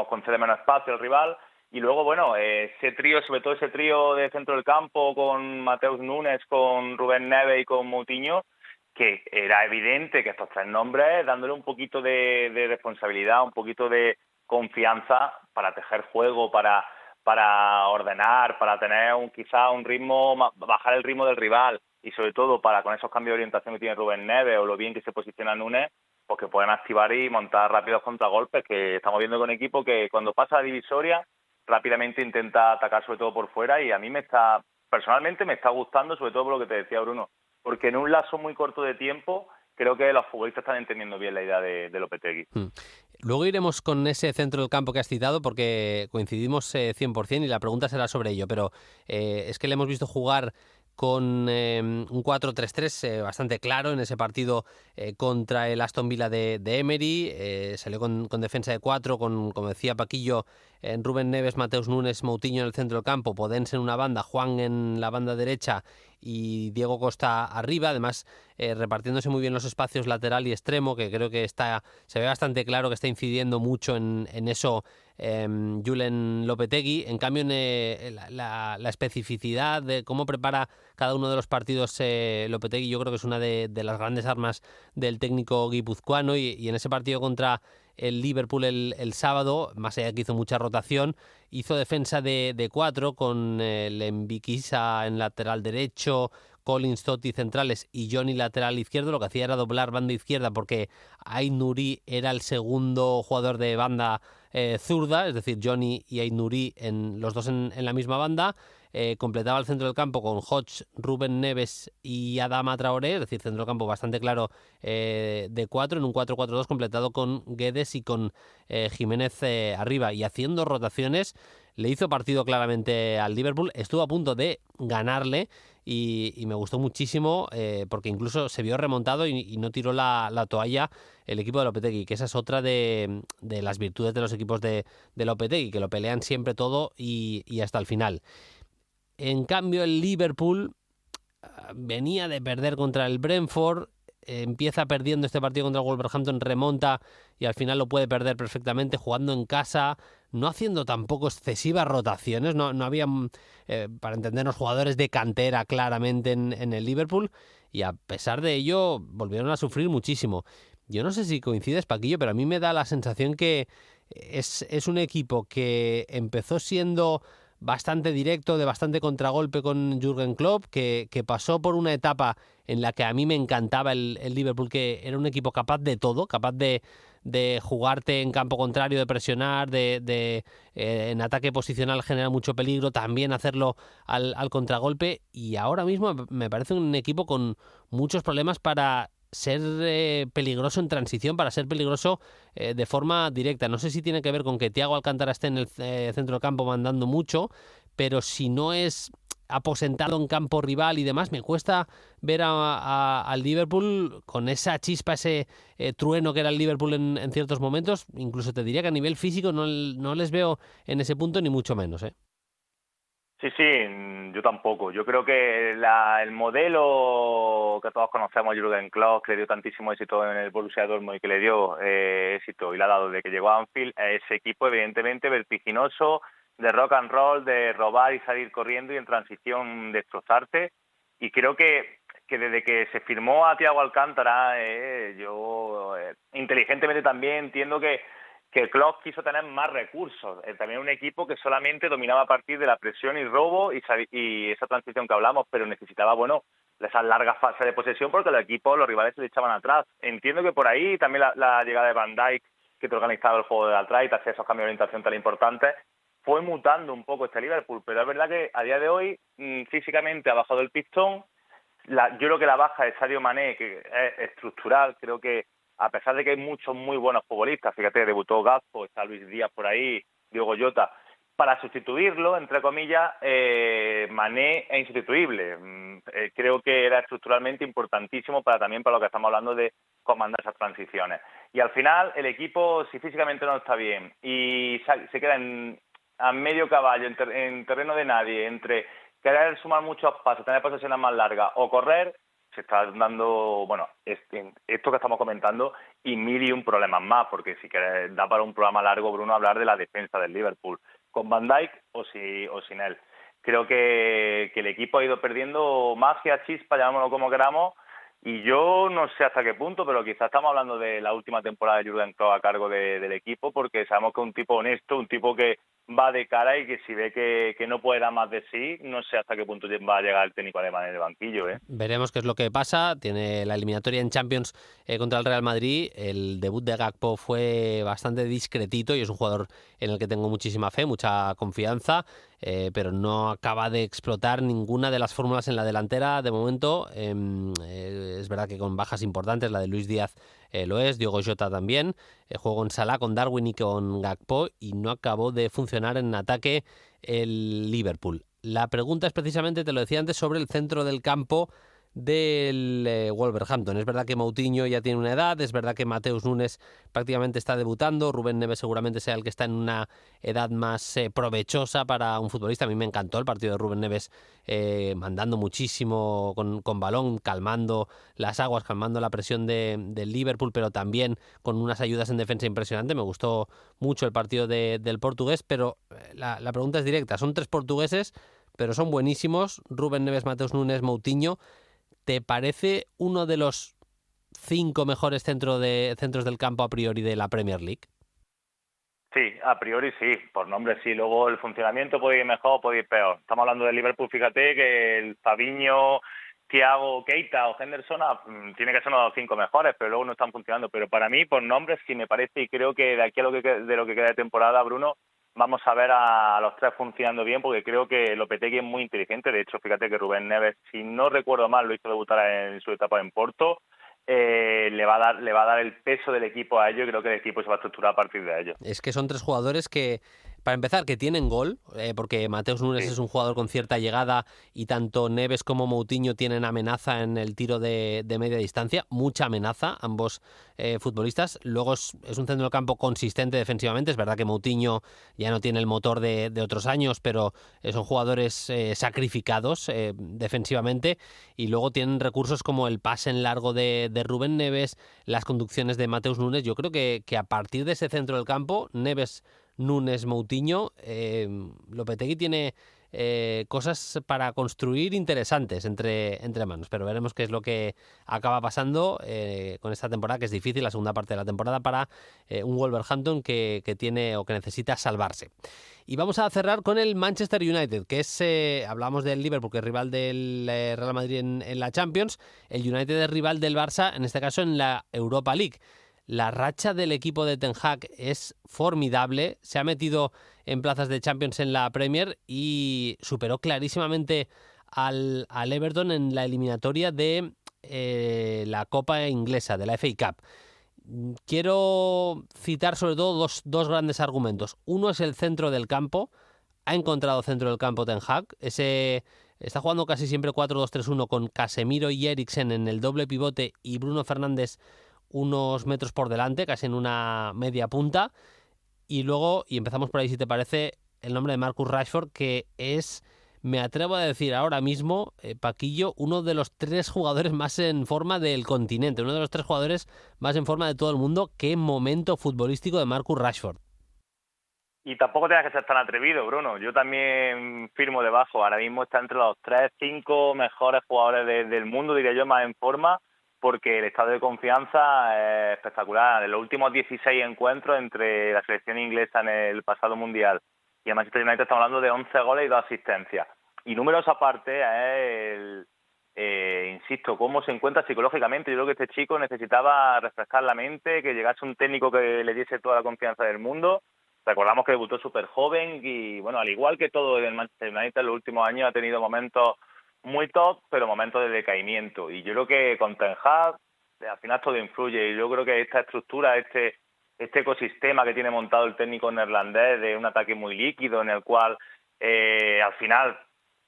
concede menos espacio al rival. Y luego, bueno, ese trío, sobre todo ese trío de centro del campo con Mateus Nunes, con Rubén Neves y con Moutinho, que era evidente que estos tres nombres, dándole un poquito de responsabilidad, un poquito de confianza para tejer juego, para ordenar, para tener quizá un ritmo, bajar el ritmo del rival, y sobre todo para, con esos cambios de orientación que tiene Rubén Neves o lo bien que se posiciona Núñez, pues que pueden activar y montar rápidos contragolpes, que estamos viendo con equipo que cuando pasa la divisoria rápidamente intenta atacar sobre todo por fuera, y a mí personalmente me está gustando, sobre todo por lo que te decía Bruno, porque en un lazo muy corto de tiempo creo que los futbolistas están entendiendo bien la idea de Lopetegui. Luego iremos con ese centro del campo que has citado, porque coincidimos 100% y la pregunta será sobre ello, pero es que le hemos visto jugar con un 4-3-3 bastante claro en ese partido contra el Aston Villa de Emery. Salió con defensa de 4, como decía Paquillo, Rubén Neves, Mateus Nunes, Moutinho en el centro del campo, Podence en una banda, Juan en la banda derecha y Diego Costa arriba, además repartiéndose muy bien los espacios lateral y extremo, que creo que se ve bastante claro que está incidiendo mucho en eso Julen Lopetegui. En cambio, la especificidad de cómo prepara cada uno de los partidos Lopetegui, yo creo que es una de las grandes armas del técnico guipuzcoano, y en ese partido contra el Liverpool el sábado, más allá de que hizo mucha rotación, hizo defensa de 4 con Lembiquisa en lateral derecho, Collins, Totti centrales y Johnny lateral izquierdo. Lo que hacía era doblar banda izquierda porque Aït-Nouri era el segundo jugador de banda zurda, es decir, Johnny y Aït-Nouri los dos en la misma banda. Completaba el centro del campo con Hodge, Rubén Neves y Adama Traoré, es decir, centro del campo bastante claro de 4 en un 4-4-2 completado con Guedes y con Jiménez arriba, y haciendo rotaciones le hizo partido claramente al Liverpool. Estuvo a punto de ganarle y me gustó muchísimo porque incluso se vio remontado y no tiró la toalla el equipo de Lopetegui, que esa es otra de las virtudes de los equipos de Lopetegui, que lo pelean siempre todo y hasta el final. En cambio, el Liverpool venía de perder contra el Brentford, empieza perdiendo este partido contra el Wolverhampton, remonta y al final lo puede perder perfectamente jugando en casa, no haciendo tampoco excesivas rotaciones, no había, para entendernos, jugadores de cantera claramente en el Liverpool, y a pesar de ello volvieron a sufrir muchísimo. Yo no sé si coincides, Paquillo, pero a mí me da la sensación que es un equipo que empezó siendo bastante directo, de bastante contragolpe con Jürgen Klopp, que pasó por una etapa en la que a mí me encantaba el Liverpool, que era un equipo capaz de todo, capaz de jugarte en campo contrario, de presionar, en ataque posicional generar mucho peligro, también hacerlo al contragolpe, y ahora mismo me parece un equipo con muchos problemas para ser peligroso en transición, para ser peligroso de forma directa. No sé si tiene que ver con que Thiago Alcántara esté en el centro del campo mandando mucho, pero si no es aposentado en campo rival y demás, me cuesta ver al Liverpool con esa chispa, ese trueno que era el Liverpool en ciertos momentos. Incluso te diría que a nivel físico no les veo en ese punto, ni mucho menos, Sí, yo tampoco. Yo creo que el modelo que todos conocemos, Jürgen Klopp, que le dio tantísimo éxito en el Borussia Dortmund y que le dio éxito y le ha dado desde que llegó a Anfield, es ese equipo evidentemente vertiginoso, de rock and roll, de robar y salir corriendo y en transición destrozarte. Y creo que desde que se firmó a Thiago Alcántara, yo inteligentemente también entiendo que Klopp quiso tener más recursos, también un equipo que solamente dominaba a partir de la presión y robo y esa transición que hablamos, pero necesitaba, esas largas fases de posesión porque los rivales se le echaban atrás. Entiendo que por ahí también la llegada de Van Dijk, que te organizaba el juego de atrás y te hacía esos cambios de orientación tan importantes, fue mutando un poco este Liverpool, pero es verdad que a día de hoy físicamente ha bajado el pistón. Yo creo que la baja de Sadio Mané, que es estructural, creo que a pesar de que hay muchos muy buenos futbolistas, fíjate, debutó Gakpo, está Luis Díaz por ahí, Diogo Jota, para sustituirlo, entre comillas, Mané es insustituible. Creo que era estructuralmente importantísimo también para lo que estamos hablando de comandar esas transiciones. Y al final, el equipo, si físicamente no está bien y se queda a medio caballo, en terreno de nadie, entre querer sumar muchos pasos, tener posesiones más largas o correr, se está dando, esto que estamos comentando y mil y un problemas más, porque si quieres, da para un programa largo, Bruno, hablar de la defensa del Liverpool, con Van Dijk o sin él. Creo que el equipo ha ido perdiendo magia, chispa, llamémoslo como queramos, y yo no sé hasta qué punto, pero quizás estamos hablando de la última temporada de Jürgen Klopp a cargo del equipo, porque sabemos que es un tipo honesto, un tipo que va de cara y que si ve que no puede dar más de sí, no sé hasta qué punto va a llegar el técnico alemán en el banquillo. Veremos qué es lo que pasa. Tiene la eliminatoria en Champions contra el Real Madrid. El debut de Gakpo fue bastante discretito y es un jugador en el que tengo muchísima fe, mucha confianza, pero no acaba de explotar ninguna de las fórmulas en la delantera de momento. Es verdad que con bajas importantes, la de Luis Díaz lo es, Diogo Jota también. Juego en Salah con Darwin y con Gakpo y no acabó de funcionar en ataque el Liverpool. La pregunta es precisamente, te lo decía antes, sobre el centro del campo del Wolverhampton. Es verdad que Moutinho ya tiene una edad, es verdad que Matheus Nunes prácticamente está debutando, Rubén Neves seguramente sea el que está en una edad más provechosa para un futbolista. A mí me encantó el partido de Rubén Neves, mandando muchísimo con balón, calmando las aguas, calmando la presión del Liverpool, pero también con unas ayudas en defensa impresionantes. Me gustó mucho el partido del portugués, pero la pregunta es directa. Son 3 portugueses, pero son buenísimos: Rubén Neves, Matheus Nunes, Moutinho. ¿Te parece uno de los 5 mejores centros del campo a priori de la Premier League? Sí, a priori sí, por nombre sí. Luego el funcionamiento puede ir mejor, puede ir peor. Estamos hablando del Liverpool, fíjate que el Fabinho, Thiago, Keita o Henderson tiene que ser uno de los 5 mejores, pero luego no están funcionando. Pero para mí, por nombre sí me parece, y creo que de aquí a lo que queda de temporada, Bruno, vamos a ver a los 3 funcionando bien, porque creo que Lopetegui es muy inteligente. De hecho, fíjate que Rubén Neves, si no recuerdo mal, lo hizo debutar en su etapa en Porto. Le va a dar el peso del equipo a ello y creo que el equipo se va a estructurar a partir de ello. Es que son 3 jugadores que, para empezar, que tienen gol, porque Matheus Nunes es un jugador con cierta llegada y tanto Neves como Moutinho tienen amenaza en el tiro de media distancia, mucha amenaza, ambos futbolistas. Luego es un centro del campo consistente defensivamente. Es verdad que Moutinho ya no tiene el motor de otros años, pero son jugadores sacrificados defensivamente, y luego tienen recursos como el pase en largo de Rubén Neves, las conducciones de Matheus Nunes. Yo creo que a partir de ese centro del campo, Neves, Nunes, Moutinho, Lopetegui tiene cosas para construir interesantes entre manos, pero veremos qué es lo que acaba pasando con esta temporada, que es difícil, la segunda parte de la temporada para un Wolverhampton que tiene o que necesita salvarse. Y vamos a cerrar con el Manchester United, que es, hablamos del Liverpool, que es rival del Real Madrid en la Champions. El United es rival del Barça, en este caso en la Europa League. La racha del equipo de Ten Hag es formidable. Se ha metido en plazas de Champions en la Premier y superó clarísimamente al Everton en la eliminatoria de la Copa Inglesa, de la FA Cup. Quiero citar sobre todo dos grandes argumentos. Uno es el centro del campo. Ha encontrado centro del campo Ten Hag. Está jugando casi siempre 4-2-3-1 con Casemiro y Eriksen en el doble pivote y Bruno Fernández unos metros por delante, casi en una media punta. Y luego, y empezamos por ahí si te parece, el nombre de Marcus Rashford, que es me atrevo a decir ahora mismo, Paquillo, uno de los 3 jugadores más en forma del continente, uno de los 3 jugadores más en forma de todo el mundo. Qué momento futbolístico de Marcus Rashford. Y tampoco tengas que ser tan atrevido, Bruno. Yo también firmo debajo. Ahora mismo está entre los 3, 5 mejores jugadores del mundo, diría yo, más en forma, porque el estado de confianza es espectacular. En los últimos 16 encuentros entre la selección inglesa en el pasado Mundial y el Manchester United estamos hablando de 11 goles y 2 asistencias. Y números aparte, insisto, cómo se encuentra psicológicamente. Yo creo que este chico necesitaba refrescar la mente, que llegase un técnico que le diese toda la confianza del mundo. Recordamos que debutó súper joven y, bueno, al igual que todo el Manchester United en los últimos años ha tenido momentos muy top, pero momentos de decaimiento. Y yo creo que con Ten Hag al final todo influye. Y yo creo que esta estructura, este ecosistema que tiene montado el técnico neerlandés de un ataque muy líquido en el cual al final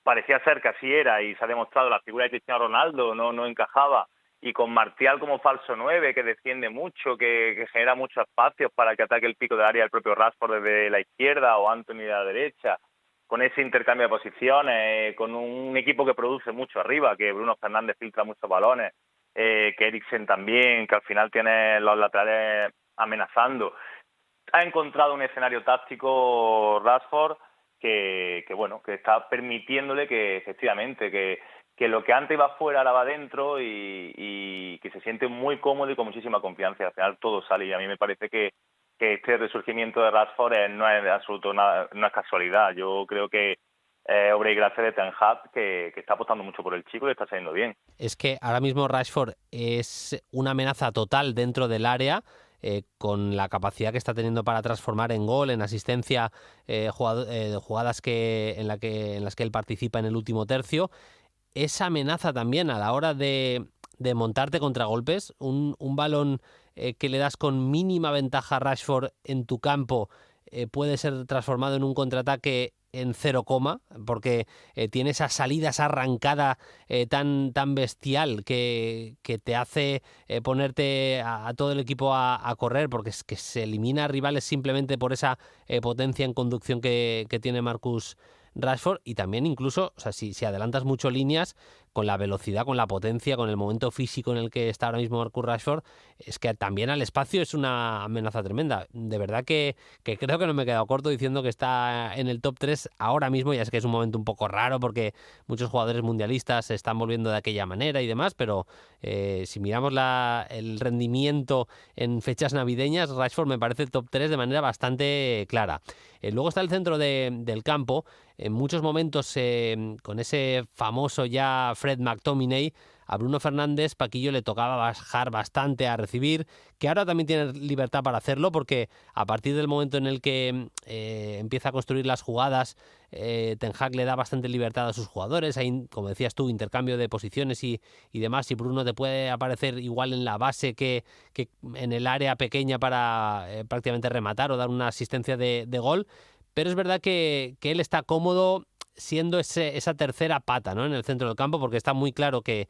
parecía ser que así era y se ha demostrado la figura de Cristiano Ronaldo no encajaba. Y con Martial como falso 9, que defiende mucho, que genera muchos espacios para que ataque el pico del área el propio Rashford desde la izquierda o Antony de la derecha, con ese intercambio de posiciones, con un equipo que produce mucho arriba, que Bruno Fernández filtra muchos balones, que Eriksen también, que al final tiene los laterales amenazando. Ha encontrado un escenario táctico Rashford que está permitiéndole que efectivamente que lo que antes iba afuera ahora va adentro y que se siente muy cómodo y con muchísima confianza. Al final todo sale y a mí me parece que este resurgimiento de Rashford no es absoluto nada, no es casualidad. Yo creo que obra y gracia de Ten Hag, que está apostando mucho por el chico y le está saliendo bien. Es que ahora mismo Rashford es una amenaza total dentro del área, con la capacidad que está teniendo para transformar en gol, en asistencia, jugadas en las que él participa en el último tercio. Esa amenaza también a la hora de montarte contragolpes, un balón que le das con mínima ventaja a Rashford en tu campo puede ser transformado en un contraataque en 0, porque tiene esa salida, esa arrancada tan bestial que te hace ponerte a todo el equipo a correr, porque es que se elimina a rivales simplemente por esa potencia en conducción que tiene Marcus Rashford. Y también incluso, o sea, si adelantas mucho líneas, con la velocidad, con la potencia, con el momento físico en el que está ahora mismo Marcus Rashford, es que también al espacio es una amenaza tremenda. De verdad que creo que no me he quedado corto diciendo que está en el top 3 ahora mismo. Ya es que es un momento un poco raro porque muchos jugadores mundialistas se están volviendo de aquella manera y demás, pero si miramos el rendimiento en fechas navideñas, Rashford me parece top 3 de manera bastante clara. Luego está el centro del campo. En muchos momentos, con ese famoso ya Fred McTominay, a Bruno Fernández, Paquillo, le tocaba bajar bastante a recibir, que ahora también tiene libertad para hacerlo, porque a partir del momento en el que empieza a construir las jugadas, Ten Hag le da bastante libertad a sus jugadores. Hay, como decías tú, intercambio de posiciones y demás, y Bruno te puede aparecer igual en la base que en el área pequeña para prácticamente rematar o dar una asistencia de gol. Pero es verdad que él está cómodo siendo esa tercera pata, ¿no?, en el centro del campo, porque está muy claro que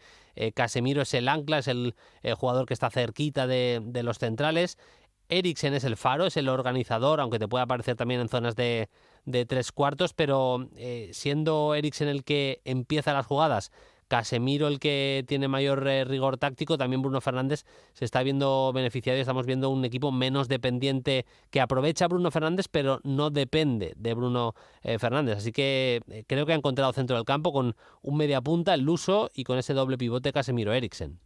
Casemiro es el ancla, es el jugador que está cerquita de los centrales. Eriksen es el faro, es el organizador, aunque te pueda aparecer también en zonas de 3/4, pero siendo Eriksen el que empieza las jugadas, Casemiro el que tiene mayor rigor táctico, también Bruno Fernández se está viendo beneficiado y estamos viendo un equipo menos dependiente, que aprovecha a Bruno Fernández pero no depende de Bruno Fernández. Así que creo que ha encontrado centro del campo con un mediapunta, el Luso, y con ese doble pivote Casemiro-Eriksen.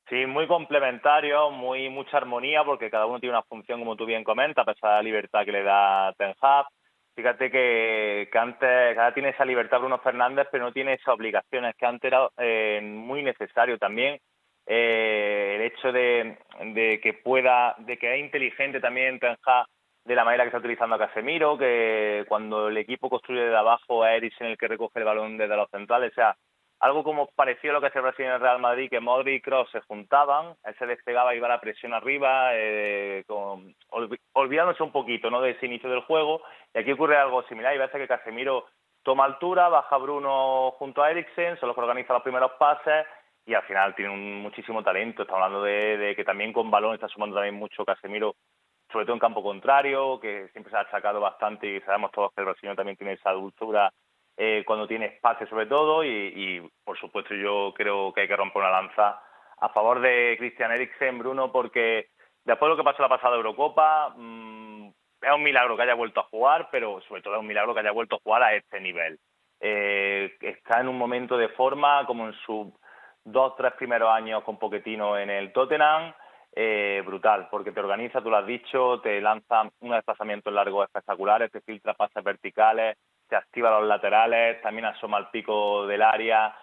Sí, muy complementario, mucha armonía, porque cada uno tiene una función, como tú bien comentas, a pesar de la libertad que le da Ten Hag. Fíjate que antes ahora tiene esa libertad Bruno Fernández, pero no tiene esas obligaciones, que antes era muy necesario también. El hecho de que es inteligente también Ten Hag de la manera que está utilizando a Casemiro, que cuando el equipo construye de abajo, es Eriksen el que recoge el balón desde los centrales. O sea, algo como parecido a lo que hace Brasil en el Real Madrid, que Modric y Kroos se juntaban, él se despegaba, iba la presión arriba, olvidándose un poquito, ¿no?, de ese inicio del juego. Y aquí ocurre algo similar, y veces que Casemiro toma altura, baja Bruno junto a Eriksen, son los que organizan los primeros pases, y al final tiene muchísimo talento. Estamos hablando de que también con balón está sumando también mucho Casemiro, sobre todo en campo contrario, que siempre se ha achacado bastante, y sabemos todos que el brasileño también tiene esa dulzura cuando tiene espacio sobre todo, y por supuesto yo creo que hay que romper una lanza a favor de Christian Eriksen, Bruno, porque después de lo que pasó la pasada Eurocopa, es un milagro que haya vuelto a jugar, pero sobre todo es un milagro que haya vuelto a jugar a este nivel. Está en un momento de forma como en sus 2-3 primeros años con Pochettino en el Tottenham, brutal, porque te organiza, tú lo has dicho, te lanza unos desplazamientos largos espectaculares, te filtra pases verticales, te activa los laterales, también asoma al pico del área,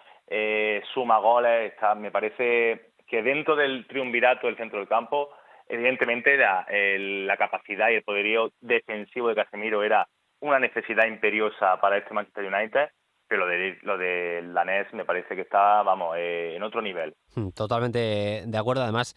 suma goles. Me parece que dentro del triunvirato del centro del campo, evidentemente la capacidad y el poderío defensivo de Casemiro era una necesidad imperiosa para este Manchester United, pero lo de danés me parece que está, vamos, en otro nivel. Totalmente de acuerdo. Además,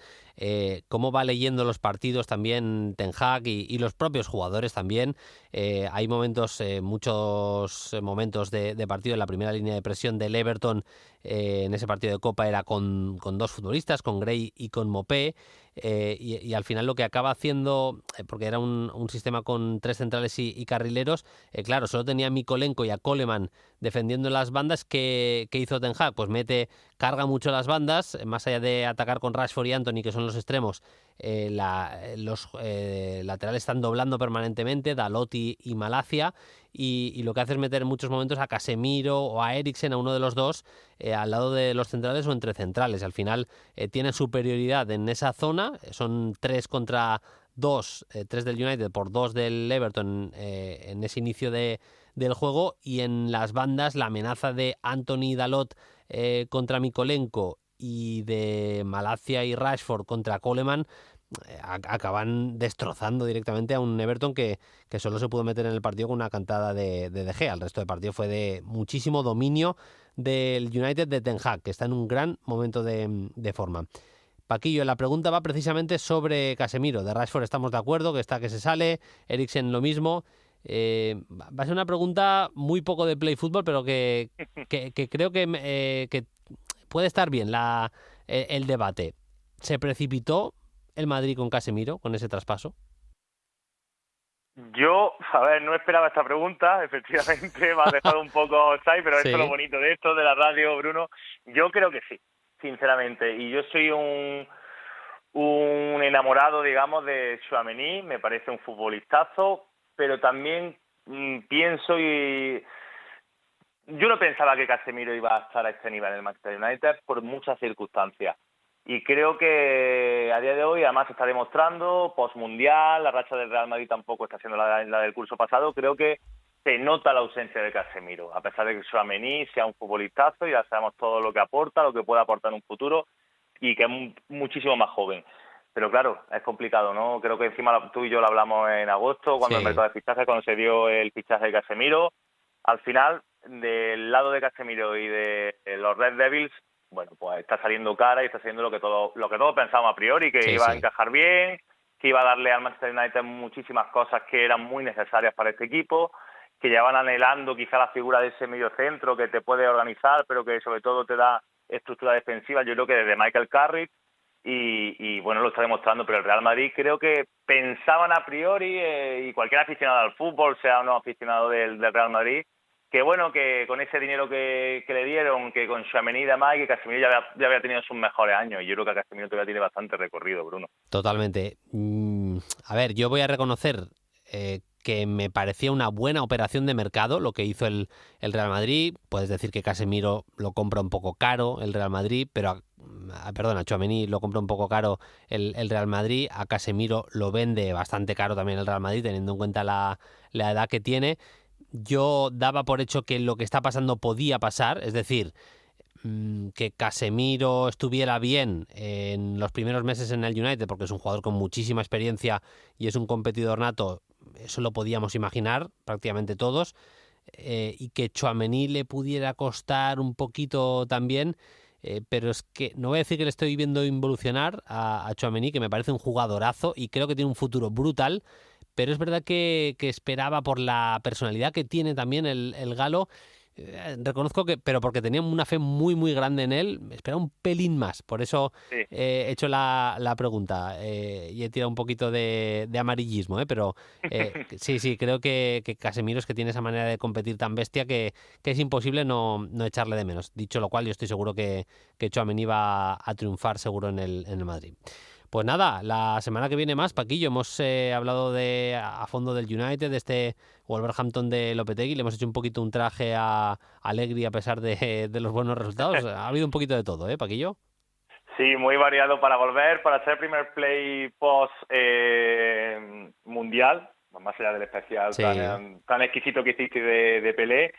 cómo va leyendo los partidos también Ten Hag y los propios jugadores también. Hay momentos, muchos momentos de partido en la primera línea de presión del Everton. En ese partido de Copa era con dos futbolistas, con Gray y con Mopé. Y al final lo que acaba haciendo, porque era un sistema con 3 centrales y carrileros, claro, solo tenía a Mykolenko y a Coleman defendiendo las bandas. ¿Qué hizo Ten Hag? Pues carga mucho las bandas, más allá de atacar con Rashford y Antony, que son los extremos. Los laterales están doblando permanentemente, Dalot y Malacia, y lo que hace es meter en muchos momentos a Casemiro o a Eriksen, a uno de los dos, al lado de los centrales o entre centrales. Al final tiene superioridad en esa zona, son 3 contra 2, 3 del United por 2 del Everton en ese inicio del juego, y en las bandas la amenaza de Antony y Dalot contra Mykolenko y de Malacia y Rashford contra Coleman acaban destrozando directamente a un Everton que solo se pudo meter en el partido con una cantada de Gea. El resto del partido fue de muchísimo dominio del United de Ten Hag, que está en un gran momento de forma. Paquillo, la pregunta va precisamente sobre Casemiro. De Rashford estamos de acuerdo, que está que se sale, Eriksen lo mismo. Va a ser una pregunta muy poco de play fútbol, pero que creo que puede estar bien el debate. ¿Se precipitó el Madrid con Casemiro, con ese traspaso? Yo, no esperaba esta pregunta, efectivamente, me ha dejado un poco offside, pero sí. Esto es lo bonito de esto, de la radio, Bruno. Yo creo que sí, sinceramente, y yo soy un enamorado, digamos, de Tchouaméni, me parece un futbolistazo, pero también pienso yo no pensaba que Casemiro iba a estar a este nivel en el Manchester United por muchas circunstancias. Y creo que a día de hoy, además, se está demostrando, post-mundial, la racha del Real Madrid tampoco está siendo la del curso pasado. Creo que se nota la ausencia de Casemiro, a pesar de que Tchouaméni sea un futbolistazo, ya sabemos todo lo que aporta, lo que puede aportar en un futuro, y que es muchísimo más joven. Pero claro, es complicado, ¿no? Creo que encima tú y yo lo hablamos en agosto, cuando el mercado de fichajes, cuando se dio el fichaje de Casemiro. Al final, del lado de Casemiro y de los Red Devils, bueno, pues está saliendo cara y está saliendo lo que todos pensábamos a priori, que iba a encajar bien, que iba a darle al Manchester United muchísimas cosas que eran muy necesarias para este equipo, que llevaban anhelando quizá la figura de ese medio centro que te puede organizar, pero que sobre todo te da estructura defensiva. Yo creo que desde Michael Carrick, y bueno, lo está demostrando, pero el Real Madrid creo que pensaban a priori, y cualquier aficionado al fútbol, sea o no aficionado del Real Madrid, que bueno, que con ese dinero que le dieron, que con Tchouaméni y demás, que Casemiro ya había tenido sus mejores años, y yo creo que Casemiro todavía tiene bastante recorrido, Bruno. Totalmente. A ver, yo voy a reconocer que me parecía una buena operación de mercado lo que hizo el Real Madrid. Puedes decir que Casemiro lo compra un poco caro el Real Madrid, pero a Tchouaméni lo compra un poco caro el Real Madrid, a Casemiro lo vende bastante caro también el Real Madrid, teniendo en cuenta la edad que tiene. Yo daba por hecho que lo que está pasando podía pasar, es decir, que Casemiro estuviera bien en los primeros meses en el United, porque es un jugador con muchísima experiencia y es un competidor nato. Eso lo podíamos imaginar prácticamente todos, y que Tchouaméni le pudiera costar un poquito también, pero es que no voy a decir que le estoy viendo involucionar a Tchouaméni, que me parece un jugadorazo y creo que tiene un futuro brutal, pero es verdad que esperaba, por la personalidad que tiene también el galo, reconozco que, pero porque tenía una fe muy, muy grande en él, esperaba un pelín más. Por eso Sí. he hecho la pregunta y he tirado un poquito de amarillismo, pero sí, creo que Casemiro es que tiene esa manera de competir tan bestia que es imposible no echarle de menos. Dicho lo cual, yo estoy seguro que Tchouaméni va a triunfar seguro en el Madrid. Pues nada, la semana que viene más, Paquillo, hemos hablado a fondo del United, de este Wolverhampton de Lopetegui, le hemos hecho un poquito un traje a Allegri a pesar de los buenos resultados. Ha habido un poquito de todo, Paquillo? Sí, muy variado para volver, para ser primer play post mundial, más allá del especial Sí. tan exquisito que hiciste de Pelé.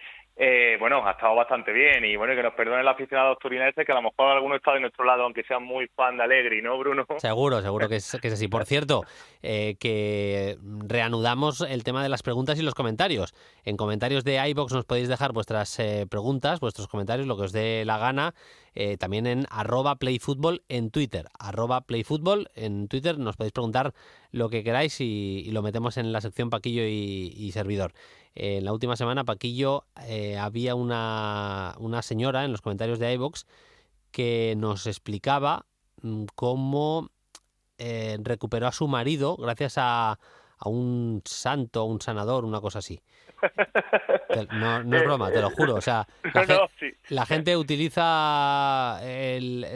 Bueno, ha estado bastante bien y bueno, que nos perdonen los aficionados turineses, que a lo mejor alguno está de nuestro lado, aunque sean muy fan de Allegri, ¿no, Bruno? Seguro que es así. Por cierto, que reanudamos el tema de las preguntas y los comentarios. En comentarios de iVoox nos podéis dejar vuestras preguntas, vuestros comentarios, lo que os dé la gana. También en @playfutbol en Twitter. @playfutbol en Twitter nos podéis preguntar lo que queráis y lo metemos en la sección Paquillo y servidor. En la última semana, Paquillo, había una señora en los comentarios de iVoox que nos explicaba cómo recuperó a su marido gracias a un santo, un sanador, una cosa así. No es broma, te lo juro. O sea, Sí. la gente utiliza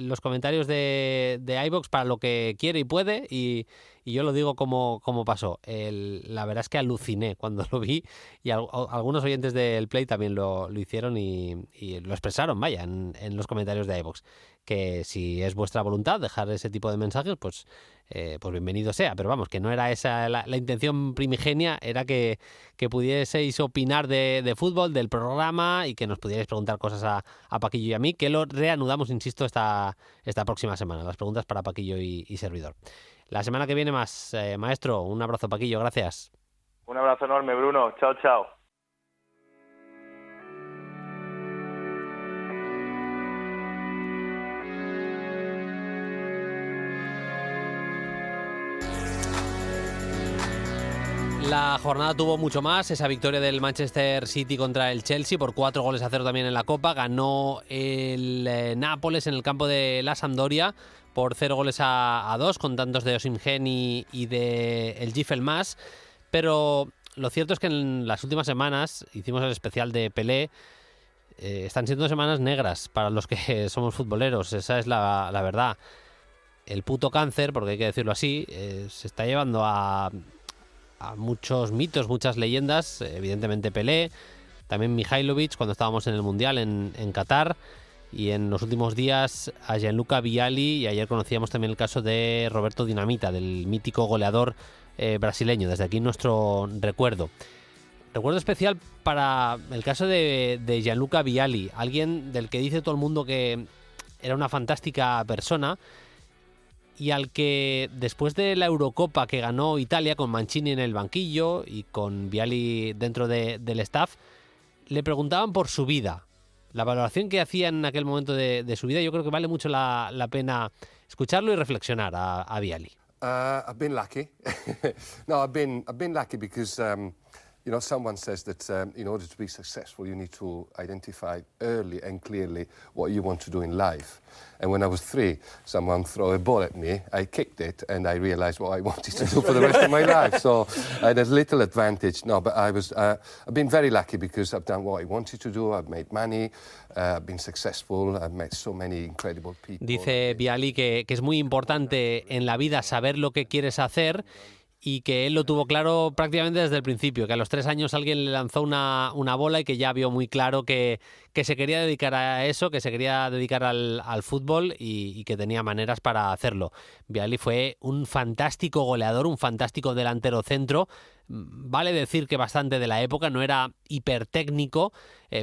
los comentarios de iVoox para lo que quiere y puede y yo lo digo como pasó. La verdad es que aluciné cuando lo vi y algunos oyentes del Play también lo hicieron y lo expresaron, vaya, en los comentarios de iVoox. Que si es vuestra voluntad dejar ese tipo de mensajes, pues bienvenido sea. Pero vamos, que no era esa la intención primigenia, era que pudieseis opinar de fútbol, del programa y que nos pudierais preguntar cosas a Paquillo y a mí, que lo reanudamos, insisto, esta próxima semana. Las preguntas para Paquillo y servidor. La semana que viene más, maestro. Un abrazo, Paquillo, gracias. Un abrazo enorme, Bruno. Chao, chao. La jornada tuvo mucho más, esa victoria del Manchester City contra el Chelsea por 4-0 también en la Copa. Ganó el Nápoles en el campo de la Sampdoria por 0-2 con tantos de Osimhen y de el Giffelmas. Pero lo cierto es que en las últimas semanas, hicimos el especial de Pelé, están siendo semanas negras para los que somos futboleros, esa es la verdad. El puto cáncer, porque hay que decirlo así, se está llevando a muchos mitos, muchas leyendas, evidentemente Pelé, también Mihailovic cuando estábamos en el Mundial en Qatar, y en los últimos días a Gianluca Vialli, y ayer conocíamos también el caso de Roberto Dinamita, del mítico goleador brasileño. Desde aquí nuestro recuerdo especial para el caso de Gianluca Vialli, alguien del que dice todo el mundo que era una fantástica persona y al que después de la Eurocopa que ganó Italia con Mancini en el banquillo y con Vialli dentro del staff, le preguntaban por su vida. La valoración que hacía en aquel momento de su vida, yo creo que vale mucho la pena escucharlo y reflexionar a Vialli. I've been lucky. No, I've been lucky because someone says that in order to be successful, you need to identify early and clearly what you want to do in life. And when I was 3, someone threw a ball at me, I kicked it, and I realized what I wanted to do for the rest of my life. So I had a little advantage. No, but I've been very lucky because I've done what I wanted to do. I've made money, I've been successful, I've met so many incredible people. Dice Vialli que es muy importante en la vida saber lo que quieres hacer y que él lo tuvo claro prácticamente desde el principio, que a los 3 años alguien le lanzó una bola y que ya vio muy claro que se quería dedicar a eso, que se quería dedicar al fútbol y que tenía maneras para hacerlo. Vialli fue un fantástico goleador, un fantástico delantero centro. Vale decir que bastante de la época, no era hipertécnico,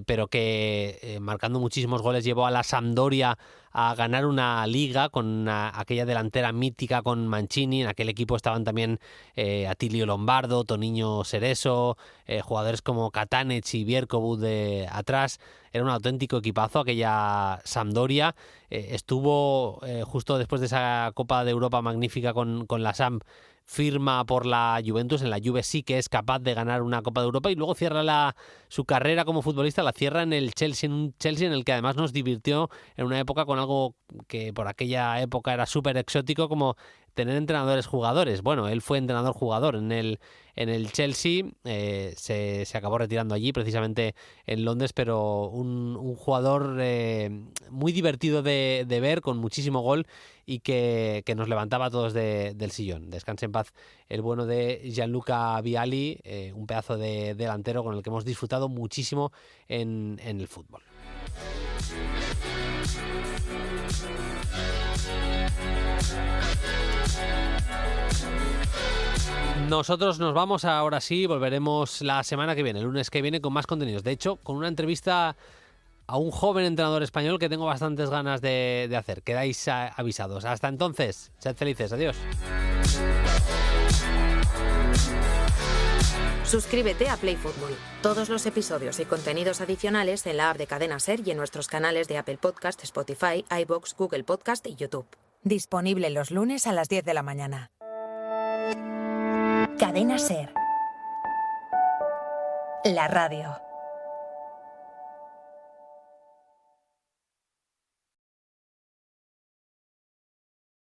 pero que marcando muchísimos goles llevó a la Sampdoria a ganar una liga con aquella delantera mítica con Mancini. En aquel equipo estaban también Attilio Lombardo, Toniño Cerezo, jugadores como Katanec y Bierkovu de atrás. Era un auténtico equipazo aquella Sampdoria. Estuvo justo después de esa Copa de Europa magnífica con la Samp, firma por la Juventus. En la Juve sí que es capaz de ganar una Copa de Europa y luego cierra su carrera como futbolista, la cierra en el Chelsea, en un Chelsea en el que además nos divirtió en una época con algo que por aquella época era súper exótico, como tener entrenadores-jugadores. Bueno, él fue entrenador-jugador en el Chelsea, se acabó retirando allí, precisamente en Londres, pero un jugador muy divertido de ver, con muchísimo gol y que nos levantaba a todos del sillón. Descanse en paz el bueno de Gianluca Vialli, un pedazo de delantero con el que hemos disfrutado muchísimo en el fútbol. Nosotros nos vamos ahora sí, volveremos la semana que viene, el lunes que viene, con más contenidos. De hecho, con una entrevista a un joven entrenador español que tengo bastantes ganas de hacer. Quedáis avisados. Hasta entonces, sed felices. Adiós. Suscríbete a Play Fútbol. Todos los episodios y contenidos adicionales en la app de Cadena SER y en nuestros canales de Apple Podcast, Spotify, iVoox, Google Podcast y YouTube. Disponible los lunes a las 10 de la mañana. Cadena SER. La radio.